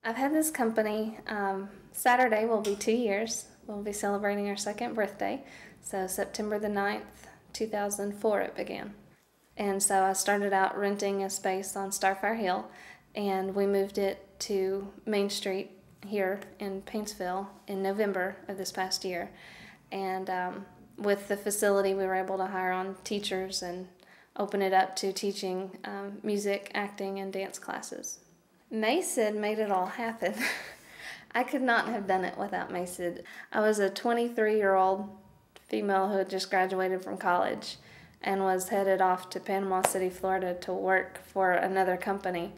I've had this company, Saturday will be 2 years. We'll be celebrating our second birthday. So September the 9th, 2004 it began. And so I started out renting a space on Starfire Hill, and we moved it to Main Street here in Paintsville in November of this past year. And with the facility, we were able to hire on teachers and open it up to teaching music, acting, and dance classes. Maysid made it all happen. I could not have done it without Maysid. I was a 23-year-old female who had just graduated from college and was headed off to Panama City, Florida to work for another company.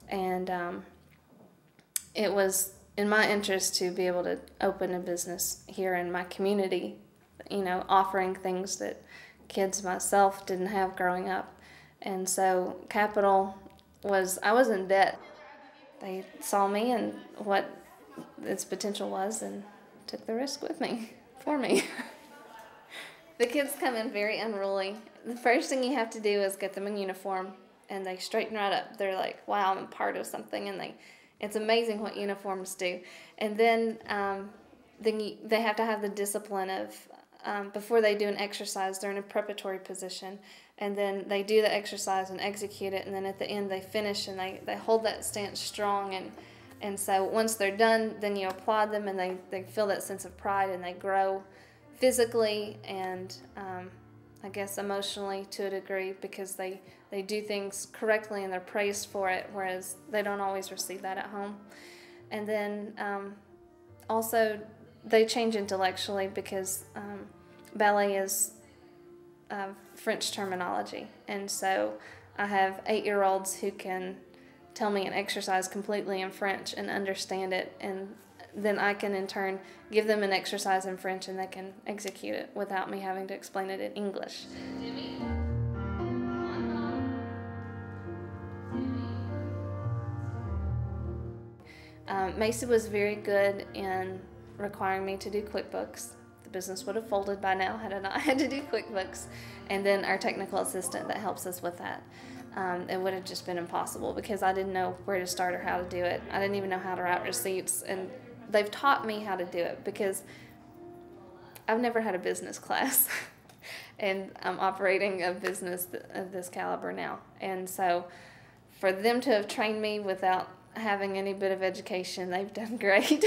And it was in my interest to be able to open a business here in my community, you know, offering things that kids myself didn't have growing up. And so capital was, I was in debt. They saw me and what its potential was and took the risk with me, for me. The kids come in very unruly. The first thing you have to do is get them in uniform, and they straighten right up. They're like, wow, I'm a part of something, and it's amazing what uniforms do. And then they have to have the discipline of, before they do an exercise, they're in a preparatory position, and then they do the exercise and execute it, and then at the end they finish and they hold that stance strong, and so once they're done, then you applaud them, and they feel that sense of pride, and they grow physically and I guess emotionally to a degree, because they do things correctly and they're praised for it, whereas they don't always receive that at home. And then also they change intellectually, because ballet is French terminology, and so I have 8-year-olds who can tell me an exercise completely in French and understand it, and then I can in turn give them an exercise in French and they can execute it without me having to explain it in English. Macy was very good in requiring me to do QuickBooks. The business would have folded by now had I not had to do QuickBooks. And then our technical assistant that helps us with that. It would have just been impossible, because I didn't know where to start or how to do it. I didn't even know how to write receipts, and they've taught me how to do it, because I've never had a business class and I'm operating a business of this caliber now. And so for them to have trained me without having any bit of education, they've done great.